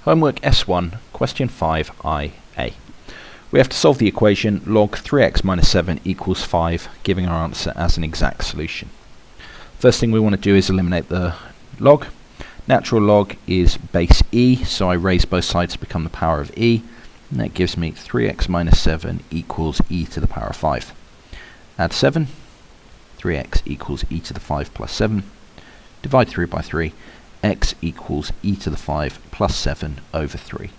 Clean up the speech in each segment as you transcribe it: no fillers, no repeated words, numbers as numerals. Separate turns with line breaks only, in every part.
Homework S1, question 5IA. We have to solve the equation log 3x minus 7 equals 5, giving our answer as an exact solution. First thing we want to do is eliminate the log. Natural log is base e, so I raise both sides to become the power of e, and that gives me 3x minus 7 equals e to the power of 5. Add 7, 3x equals e to the 5 plus 7, divide through by 3, x equals e to the 5 plus 7 over 3.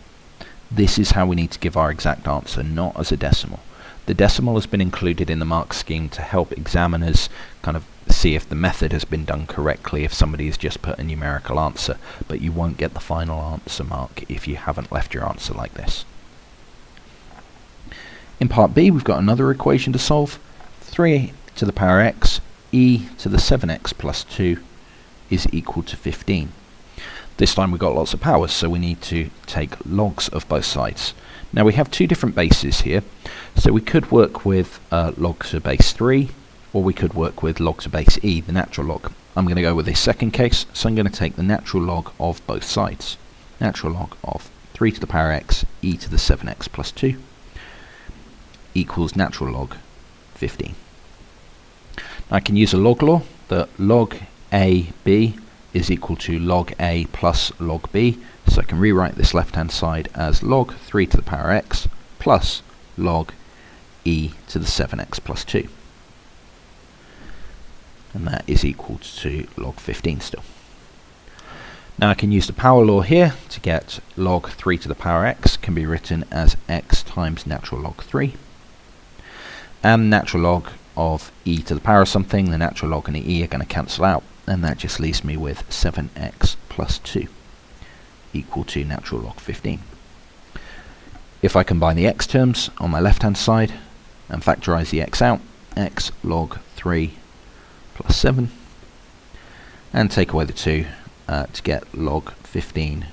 This is how we need to give our exact answer, not as a decimal. The decimal has been included in the mark scheme to help examiners kind of see if the method has been done correctly, if somebody has just put a numerical answer, but you won't get the final answer mark if you haven't left your answer like this. In part B, we've got another equation to solve. 3 to the power x, e to the 7x plus 2 is equal to 15. This time we've got lots of powers, so we need to take logs of both sides. Now we have two different bases here, so we could work with log to base 3, or we could work with log to base e, the natural log. I'm going to go with this second case, so I'm going to take the natural log of both sides. Natural log of 3 to the power x, e to the 7x plus 2 equals natural log 15. Now I can use a log law, that log AB is equal to log A plus log B, so I can rewrite this left hand side as log 3 to the power x plus log e to the 7x plus 2. And that is equal to log 15 still. Now I can use the power law here to get log 3 to the power x can be written as x times natural log 3. And natural log of e to the power of something, the natural log and the e are going to cancel out, and that just leaves me with 7x plus 2 equal to natural log 15. If I combine the x terms on my left hand side and factorise the x out, x log 3 plus 7, and take away the 2 to get log 15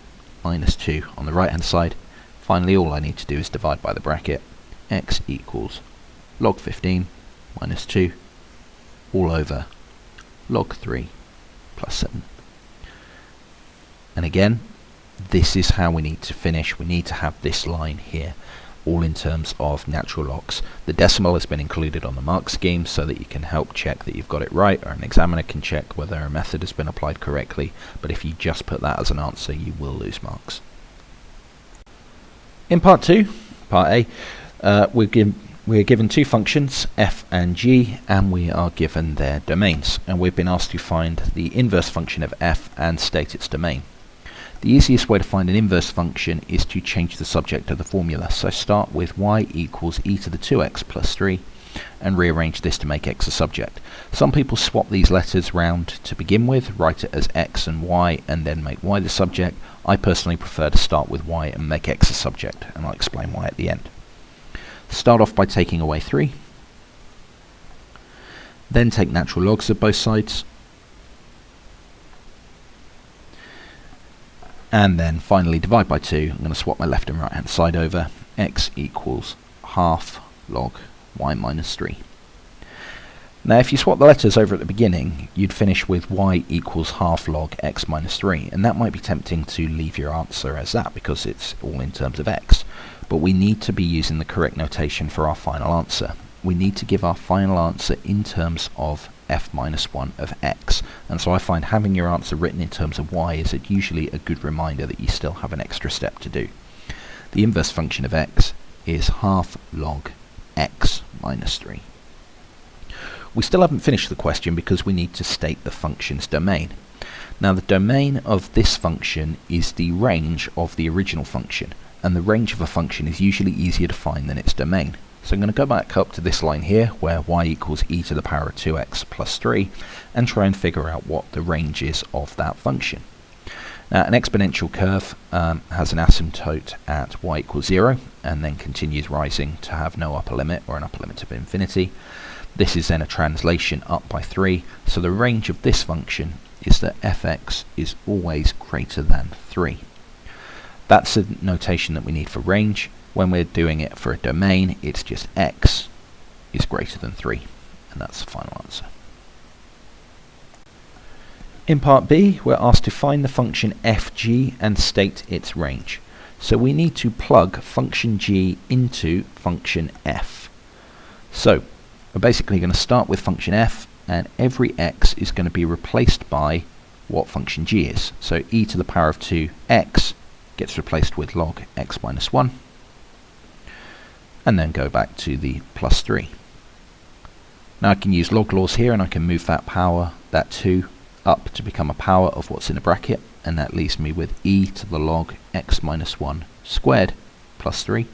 minus 2 on the right hand side. Finally, all I need to do is divide by the bracket. X equals log 15 minus 2 all over log 3 plus 7. And again, this is how we need to finish. We need to have this line here, all in terms of natural logs. The decimal has been included on the mark scheme so that you can help check that you've got it right, or an examiner can check whether a method has been applied correctly, but if you just put that as an answer, you will lose marks. In part 2, part A, we're given two functions, f and g, and we are given their domains, and we've been asked to find the inverse function of f and state its domain. The easiest way to find an inverse function is to change the subject of the formula, so start with y equals e to the 2x plus 3 and rearrange this to make x a subject. Some people swap these letters round to begin with, write it as x and y and then make y the subject. I personally prefer to start with y and make x a subject, and I'll explain why at the end. Start off by taking away 3, then take natural logs of both sides, and then finally divide by 2. I'm going to swap my left and right hand side over. X equals half log y minus 3. Now if you swap the letters over at the beginning, you'd finish with y equals half log x minus 3, and that might be tempting to leave your answer as that because it's all in terms of x. But we need to be using the correct notation for our final answer. We need to give our final answer in terms of f minus 1 of x, and so I find having your answer written in terms of y is usually a good reminder that you still have an extra step to do. The inverse function of x is half log x minus 3. We still haven't finished the question because we need to state the function's domain. Now the domain of this function is the range of the original function, and the range of a function is usually easier to find than its domain. So I'm going to go back up to this line here where y equals e to the power of 2x plus 3 and try and figure out what the range is of that function. Now an exponential curve has an asymptote at y equals 0 and then continues rising to have no upper limit, or an upper limit of infinity. This is then a translation up by 3, so the range of this function is that fx is always greater than 3. That's a notation that we need for range. When we're doing it for a domain, it's just x is greater than 3, and that's the final answer. In part B, we're asked to find the function fg and state its range. So we need to plug function g into function f. So we're basically going to start with function f, and every x is going to be replaced by what function g is. So e to the power of 2x gets replaced with log x minus 1, and then go back to the plus 3. Now I can use log laws here, and I can move that power, that 2, up to become a power of what's in a bracket, and that leaves me with e to the log x minus 1 squared plus 3.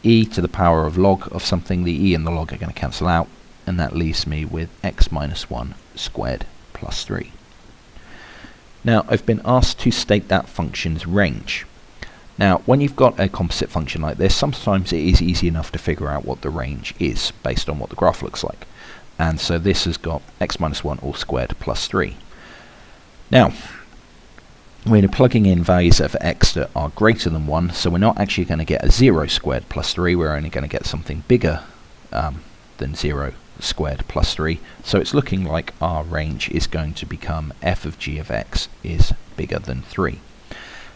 E to the power of log of something, the e and the log are going to cancel out, and that leaves me with x minus 1 squared plus 3. Now I've been asked to state that function's range. Now when you've got a composite function like this, sometimes it is easy enough to figure out what the range is based on what the graph looks like. And so this has got x minus 1 all squared plus 3. Now, we're plugging in values of x that are greater than 1, so we're not actually going to get a 0 squared plus 3, we're only going to get something bigger than 0 squared plus 3. So it's looking like our range is going to become f of g of x is bigger than 3.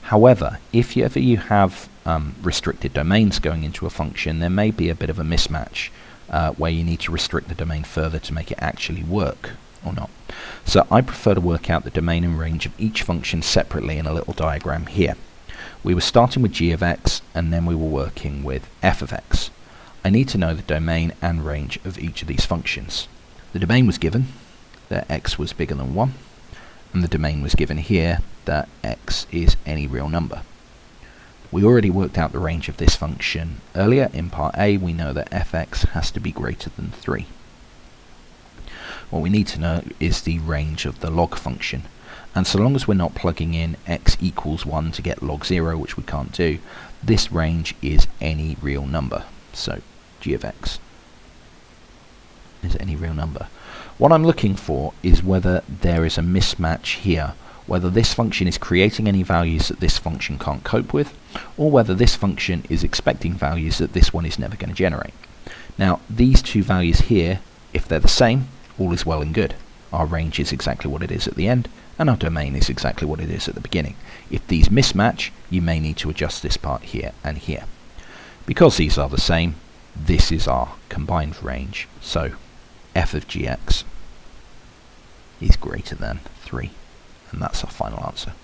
However, if ever you have restricted domains going into a function, there may be a bit of a mismatch where you need to restrict the domain further to make it actually work or not. So I prefer to work out the domain and range of each function separately in a little diagram here. We were starting with g of x, and then we were working with f of x. I need to know the domain and range of each of these functions. The domain was given that x was bigger than 1, and the domain was given here that x is any real number. We already worked out the range of this function earlier. In part A, we know that fx has to be greater than 3. What we need to know is the range of the log function. And so long as we're not plugging in x equals 1 to get log 0, which we can't do, this range is any real number. So g of x is any real number. What I'm looking for is whether there is a mismatch here, whether this function is creating any values that this function can't cope with, or whether this function is expecting values that this one is never going to generate. Now, these two values here, if they're the same, all is well and good. Our range is exactly what it is at the end, and our domain is exactly what it is at the beginning. If these mismatch, you may need to adjust this part here and here. Because these are the same, this is our combined range. So f of gx is greater than 3. And that's our final answer.